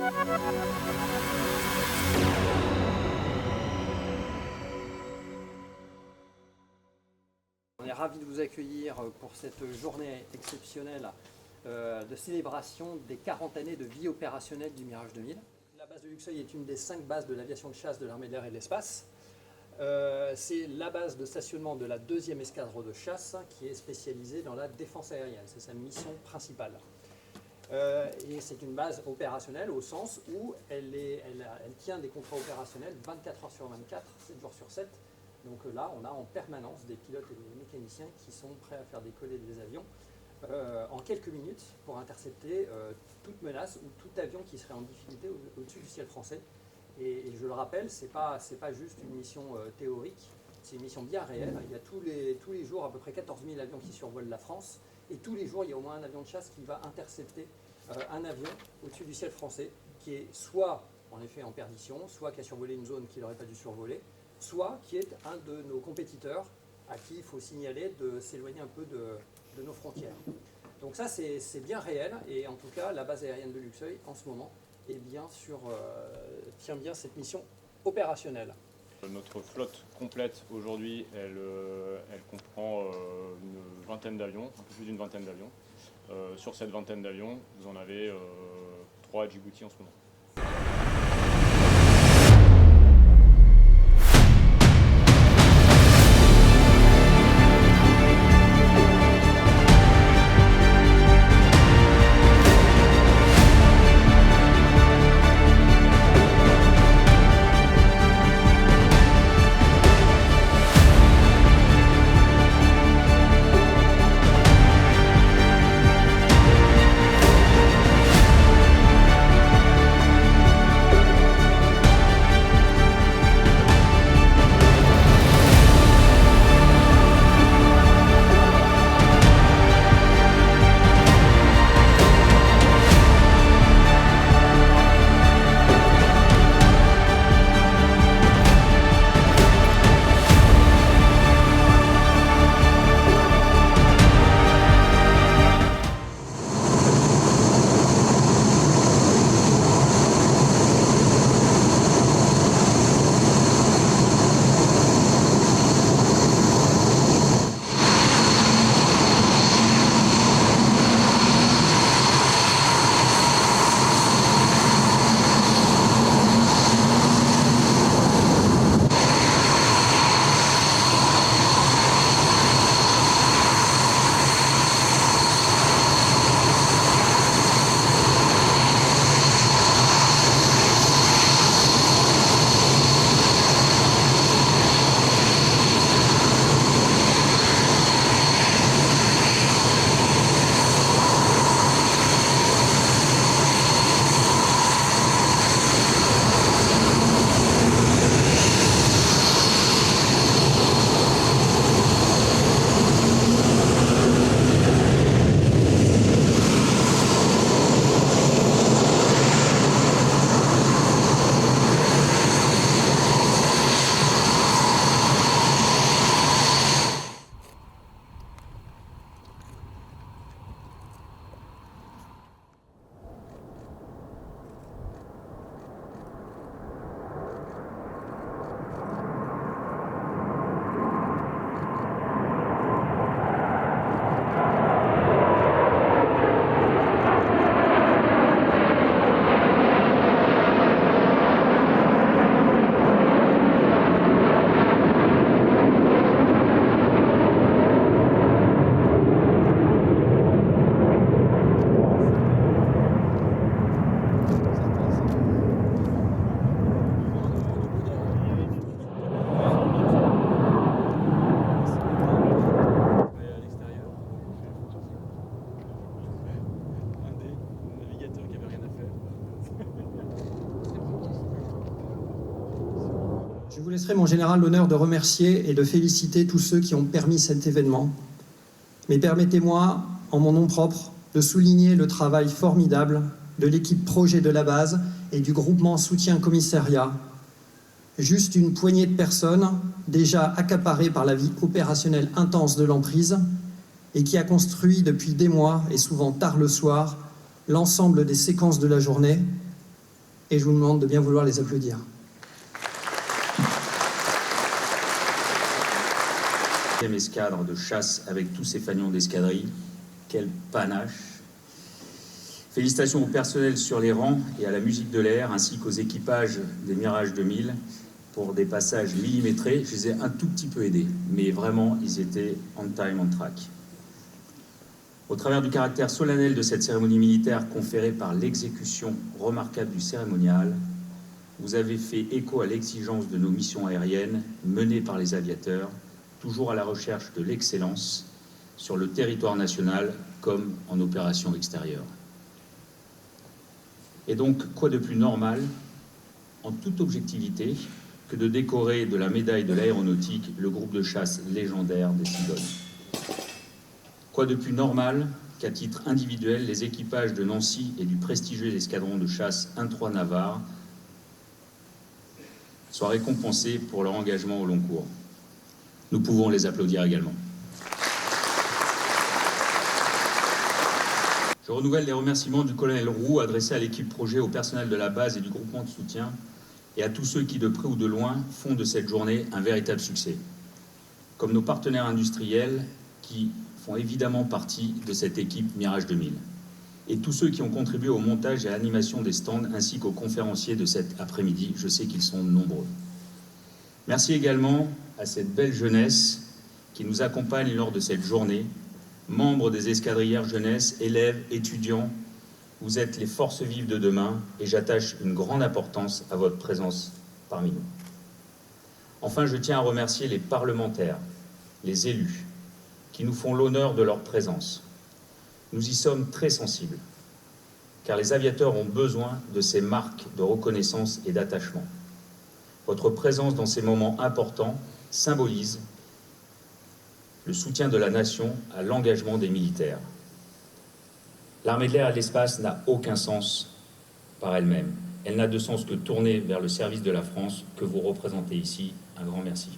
On est ravis de vous accueillir pour cette journée exceptionnelle de célébration des 40 années de vie opérationnelle du Mirage 2000. La base de Luxeuil est une des 5 bases de l'aviation de chasse de l'armée de l'air et de l'espace. C'est la base de stationnement de la 2e escadre de chasse qui est spécialisée dans la défense aérienne. C'est sa mission principale. Et c'est une base opérationnelle au sens où elle tient des contrats opérationnels 24 heures sur 24, 7 jours sur 7. Donc là, on a en permanence des pilotes et des mécaniciens qui sont prêts à faire décoller des avions en quelques minutes pour intercepter toute menace ou tout avion qui serait en difficulté au-dessus du ciel français. Et je le rappelle, ce n'est pas juste une mission théorique, c'est une mission bien réelle. Il y a tous les jours à peu près 14 000 avions qui survolent la France. Et tous les jours, il y a au moins un avion de chasse qui va intercepter un avion au-dessus du ciel français, qui est soit en effet en perdition, soit qui a survolé une zone qu'il n'aurait pas dû survoler, soit qui est un de nos compétiteurs à qui il faut signaler de s'éloigner un peu de nos frontières. Donc ça, c'est bien réel, et en tout cas, la base aérienne de Luxeuil, en ce moment, tient bien cette mission opérationnelle. Notre flotte complète aujourd'hui, elle comprend une vingtaine d'avions, un peu plus d'une vingtaine d'avions. Sur cette vingtaine d'avions, vous en avez 3 à Djibouti en ce moment. Je vous laisserai, mon général, l'honneur de remercier et de féliciter tous ceux qui ont permis cet événement. Mais permettez-moi, en mon nom propre, de souligner le travail formidable de l'équipe projet de la base et du groupement soutien commissariat. Juste une poignée de personnes déjà accaparées par la vie opérationnelle intense de l'emprise et qui a construit depuis des mois, et souvent tard le soir, l'ensemble des séquences de la journée, et je vous demande de bien vouloir les applaudir. Escadre de chasse avec tous ces fanions d'escadrille, quel panache! Félicitations au personnel sur les rangs et à la musique de l'air, ainsi qu'aux équipages des Mirage 2000 pour des passages millimétrés. Je les ai un tout petit peu aidés, mais vraiment, ils étaient on time, on track. Au travers du caractère solennel de cette cérémonie militaire conférée par l'exécution remarquable du cérémonial, vous avez fait écho à l'exigence de nos missions aériennes menées par les aviateurs, toujours à la recherche de l'excellence sur le territoire national comme en opération extérieure. Et donc, quoi de plus normal, en toute objectivité, que de décorer de la médaille de l'aéronautique le groupe de chasse légendaire des Cigognes. Quoi de plus normal qu'à titre individuel, les équipages de Nancy et du prestigieux escadron de chasse 1-3 Navarre soient récompensés pour leur engagement au long cours. Nous pouvons les applaudir également. Je renouvelle les remerciements du colonel Roux adressés à l'équipe projet, au personnel de la base et du groupement de soutien et à tous ceux qui, de près ou de loin, font de cette journée un véritable succès. Comme nos partenaires industriels qui font évidemment partie de cette équipe Mirage 2000 et tous ceux qui ont contribué au montage et à l'animation des stands ainsi qu'aux conférenciers de cet après-midi. Je sais qu'ils sont nombreux. Merci également à cette belle jeunesse qui nous accompagne lors de cette journée, membres des escadrières jeunesse, élèves, étudiants. Vous êtes les forces vives de demain et j'attache une grande importance à votre présence parmi nous. Enfin, je tiens à remercier les parlementaires, les élus, qui nous font l'honneur de leur présence. Nous y sommes très sensibles, car les aviateurs ont besoin de ces marques de reconnaissance et d'attachement. Votre présence dans ces moments importants symbolise le soutien de la nation à l'engagement des militaires. L'armée de l'air et de l'espace n'a aucun sens par elle-même. Elle n'a de sens que tournée vers le service de la France que vous représentez ici. Un grand merci.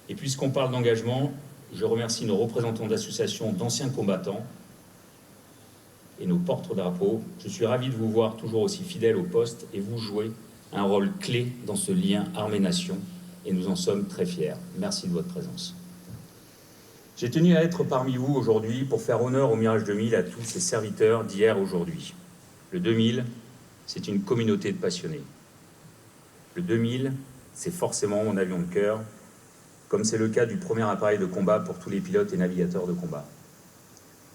Et puisqu'on parle d'engagement, je remercie nos représentants d'associations d'anciens combattants et nos porte-drapeaux. Je suis ravi de vous voir toujours aussi fidèles au poste et vous jouez un rôle clé dans ce lien armée-nation et nous en sommes très fiers. Merci de votre présence. J'ai tenu à être parmi vous aujourd'hui pour faire honneur au Mirage 2000 à tous ces serviteurs d'hier aujourd'hui. Le 2000, c'est une communauté de passionnés. Le 2000, c'est forcément mon avion de cœur, comme c'est le cas du premier appareil de combat pour tous les pilotes et navigateurs de combat.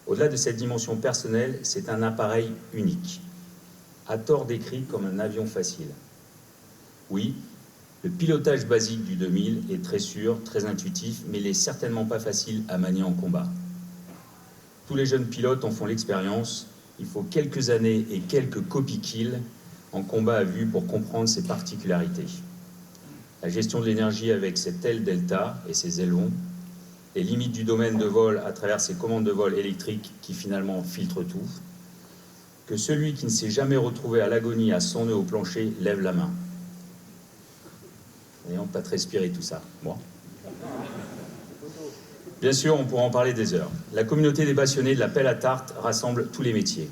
Au-delà de cette dimension personnelle, c'est un appareil unique, à tort décrit comme un avion facile. Oui, le pilotage basique du 2000 est très sûr, très intuitif, mais il n'est certainement pas facile à manier en combat. Tous les jeunes pilotes en font l'expérience. Il faut quelques années et quelques copie-kills en combat à vue pour comprendre ses particularités. La gestion de l'énergie avec cette aile delta et ses ailerons, les limites du domaine de vol à travers ses commandes de vol électriques qui finalement filtrent tout, que celui qui ne s'est jamais retrouvé à l'agonie à son nœud au plancher lève la main. N'ayant pas respiré tout ça, moi. Bien sûr, on pourra en parler des heures. La communauté des passionnés de la pelle à tarte rassemble tous les métiers.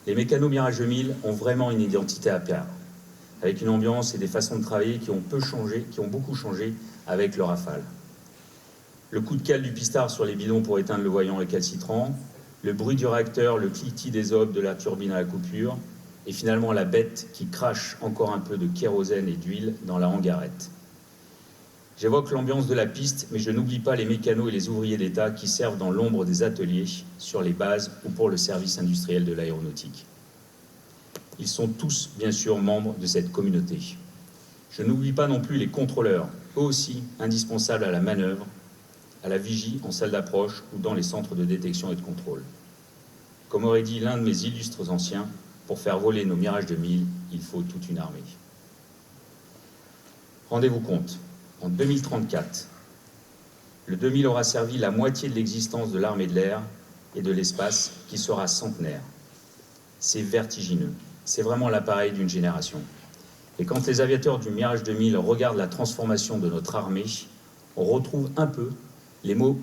Les mécanos Mirage 2000 ont vraiment une identité à part, avec une ambiance et des façons de travailler qui ont beaucoup changé avec le Rafale. Le coup de cale du pistard sur les bidons pour éteindre le voyant récalcitrant, le bruit du réacteur, le cliquetis des obs de la turbine à la coupure, et finalement la bête qui crache encore un peu de kérosène et d'huile dans la hangarette. J'évoque l'ambiance de la piste, mais je n'oublie pas les mécanos et les ouvriers d'État qui servent dans l'ombre des ateliers, sur les bases ou pour le service industriel de l'aéronautique. Ils sont tous, bien sûr, membres de cette communauté. Je n'oublie pas non plus les contrôleurs, eux aussi indispensables à la manœuvre, à la vigie en salle d'approche ou dans les centres de détection et de contrôle. Comme aurait dit l'un de mes illustres anciens, pour faire voler nos Mirage 2000, il faut toute une armée. Rendez-vous compte, en 2034, le 2000 aura servi la moitié de l'existence de l'armée de l'air et de l'espace qui sera centenaire. C'est vertigineux, c'est vraiment l'appareil d'une génération. Et quand les aviateurs du Mirage 2000 regardent la transformation de notre armée, on retrouve un peu les mots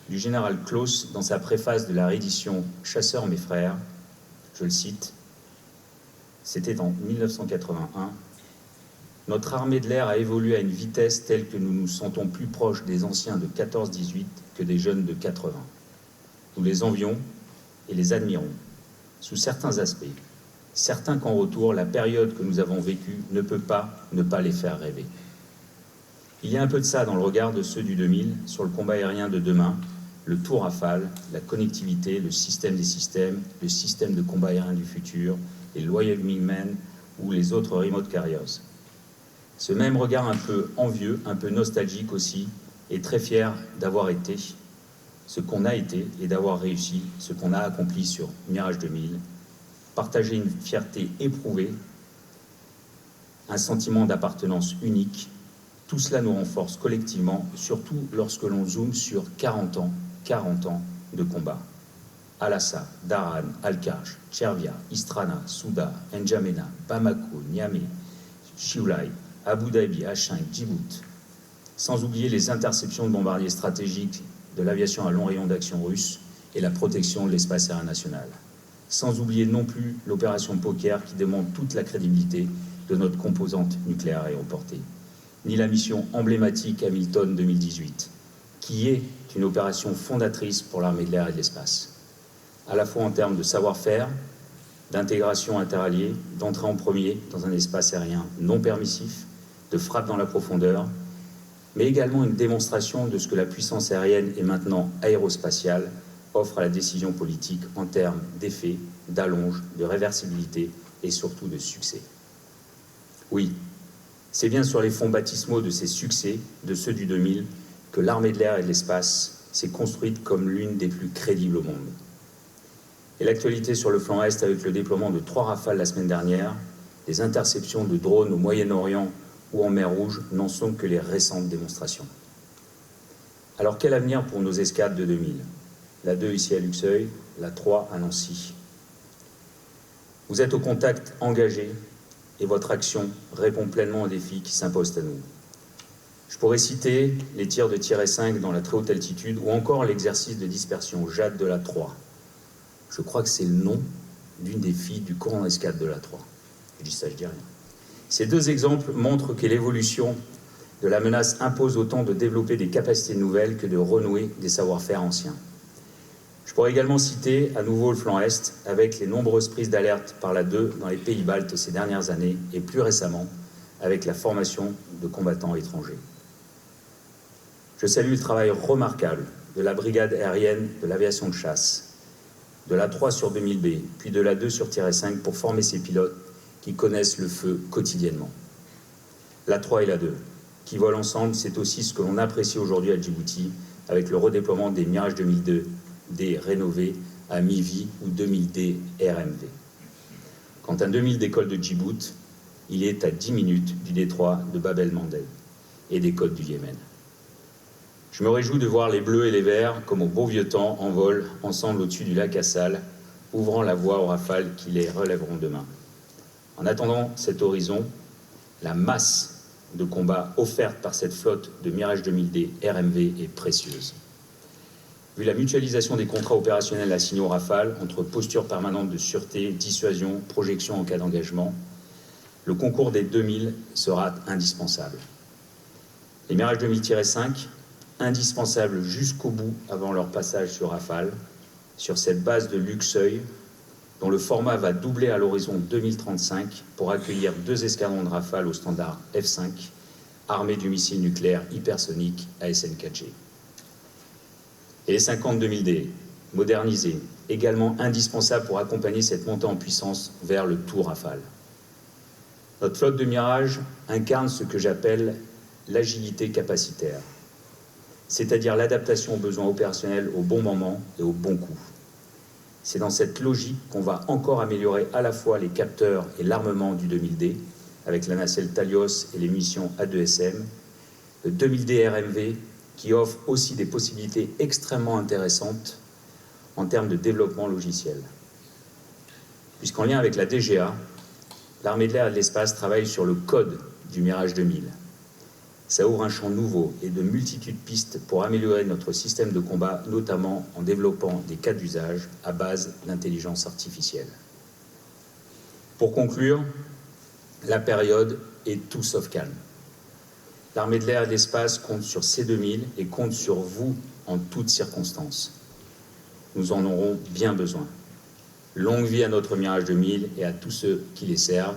du général Claus dans sa préface de la réédition « Chasseurs mes frères », je le cite, « C'était en 1981. Notre armée de l'air a évolué à une vitesse telle que nous nous sentons plus proches des anciens de 14-18 que des jeunes de 80. Nous les envions et les admirons, sous certains aspects. Certains qu'en retour, la période que nous avons vécue ne peut pas ne pas les faire rêver. Il y a un peu de ça dans le regard de ceux du 2000 sur le combat aérien de demain, le tout Rafale, la connectivité, le système des systèmes, le système de combat aérien du futur, les Loyal Wingmen ou les autres remote carriers. Ce même regard un peu envieux, un peu nostalgique aussi, est très fier d'avoir été ce qu'on a été et d'avoir réussi ce qu'on a accompli sur Mirage 2000, partager une fierté éprouvée, un sentiment d'appartenance unique. Tout cela nous renforce collectivement, surtout lorsque l'on zoome sur 40 ans de combat. Alassa, Daran, Al-Karj, Chervia, Istrana, Souda, N'Djamena, Bamako, Niamey, Chiulai, Abu Dhabi, Hachin, Djibouti, sans oublier les interceptions de bombardiers stratégiques de l'aviation à long rayon d'action russe et la protection de l'espace aérien national. Sans oublier non plus l'opération Poker qui démontre toute la crédibilité de notre composante nucléaire aéroportée, ni la mission emblématique Hamilton 2018, qui est une opération fondatrice pour l'armée de l'air et de l'espace, à la fois en termes de savoir-faire, d'intégration interalliée, d'entrée en premier dans un espace aérien non permissif, de frappe dans la profondeur, mais également une démonstration de ce que la puissance aérienne et maintenant aérospatiale offre à la décision politique en termes d'effet, d'allonge, de réversibilité et surtout de succès. Oui, c'est bien sur les fonds baptismaux de ces succès, de ceux du 2000, que l'armée de l'air et de l'espace s'est construite comme l'une des plus crédibles au monde. Et l'actualité sur le flanc Est avec le déploiement de 3 Rafales la semaine dernière, des interceptions de drones au Moyen-Orient ou en mer Rouge n'en sont que les récentes démonstrations. Alors quel avenir pour nos escadres de 2000 ? La 2 ici à Luxeuil, la 3 à Nancy. Vous êtes au contact engagé et votre action répond pleinement aux défis qui s'imposent à nous. Je pourrais citer les tirs de tir 5 dans la très haute altitude ou encore l'exercice de dispersion Jade de la 3. Je crois que c'est le nom d'une des filles du commandant d'escadre de la 3. Je dis ça, je dis rien. Ces 2 exemples montrent que l'évolution de la menace impose autant de développer des capacités nouvelles que de renouer des savoir-faire anciens. Je pourrais également citer à nouveau le flanc Est avec les nombreuses prises d'alerte par la 2 dans les pays baltes ces dernières années et plus récemment avec la formation de combattants étrangers. Je salue le travail remarquable de la brigade aérienne de l'aviation de chasse, de la 3 sur 2000B, puis de la 2 sur -5 pour former ces pilotes qui connaissent le feu quotidiennement. La 3 et la 2, qui volent ensemble, c'est aussi ce que l'on apprécie aujourd'hui à Djibouti avec le redéploiement des Mirage 2002D rénovés à mi-vie ou 2000D RMV. Quand un 2000 décolle de Djibouti, il est à 10 minutes du détroit de Bab el-Mandeb et des côtes du Yémen. Je me réjouis de voir les bleus et les verts, comme au beau vieux temps, en vol, ensemble au-dessus du lac Assal, ouvrant la voie aux rafales qui les relèveront demain. En attendant cet horizon, la masse de combats offerte par cette flotte de Mirage 2000D RMV est précieuse. Vu la mutualisation des contrats opérationnels assignés aux rafales entre posture permanente de sûreté, dissuasion, projection en cas d'engagement, le concours des 2000 sera indispensable. Les Mirage 2000-5, indispensables jusqu'au bout avant leur passage sur Rafale, sur cette base de Luxeuil, dont le format va doubler à l'horizon 2035 pour accueillir 2 escadrons de Rafale au standard F5, armés du missile nucléaire hypersonique ASN-4G. Et les 50 2000D, modernisés, également indispensables pour accompagner cette montée en puissance vers le tout Rafale. Notre flotte de Mirage incarne ce que j'appelle l'agilité capacitaire, c'est-à-dire l'adaptation aux besoins opérationnels au bon moment et au bon coup. C'est dans cette logique qu'on va encore améliorer à la fois les capteurs et l'armement du 2000D, avec la nacelle Talios et les munitions A2SM, le 2000D RMV, qui offre aussi des possibilités extrêmement intéressantes en termes de développement logiciel. Puisqu'en lien avec la DGA, l'armée de l'air et de l'espace travaille sur le code du Mirage 2000. Ça ouvre un champ nouveau et de multitudes de pistes pour améliorer notre système de combat, notamment en développant des cas d'usage à base d'intelligence artificielle. Pour conclure, la période est tout sauf calme. L'armée de l'air et de l'espace compte sur C2000 et compte sur vous en toutes circonstances. Nous en aurons bien besoin. Longue vie à notre Mirage 2000 et à tous ceux qui les servent.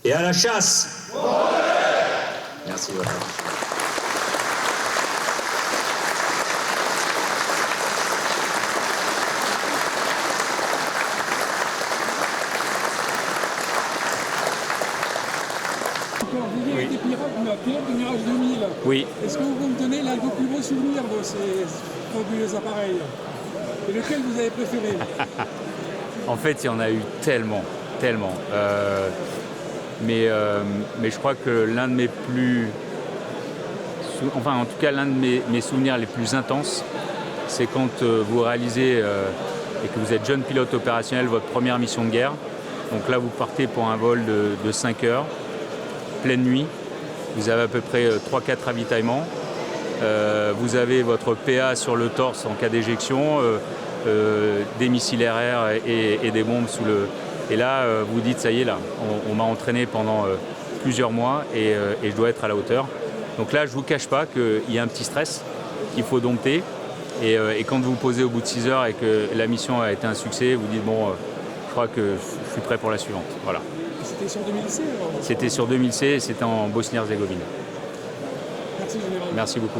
Et à la chasse! Merci de votre attention. Vous avez été pilote du Mirage 2000. Oui. Est-ce que vous pouvez me donner l'un de vos plus beaux souvenirs de ces fabuleux appareils? Et lequel vous avez préféré? En fait, il y en a eu tellement. Mais je crois que l'un de mes plus... Enfin, en tout cas, l'un de mes souvenirs les plus intenses, c'est quand vous réalisez et que vous êtes jeune pilote opérationnel, votre première mission de guerre. Donc là, vous partez pour un vol de 5 heures, pleine nuit. Vous avez à peu près 3-4 ravitaillements. Vous avez votre PA sur le torse en cas d'éjection, des missiles RR et des bombes sous le... Et là, vous dites, ça y est, là, on m'a entraîné pendant plusieurs mois et je dois être à la hauteur. Donc là, je ne vous cache pas qu'il y a un petit stress qu'il faut dompter. Et quand vous vous posez au bout de 6 heures et que la mission a été un succès, vous dites, bon, je crois que je suis prêt pour la suivante. Voilà. C'était sur 2000C alors? C'était sur 2000C, c'était en Bosnie-Herzégovine. Merci général. Merci beaucoup.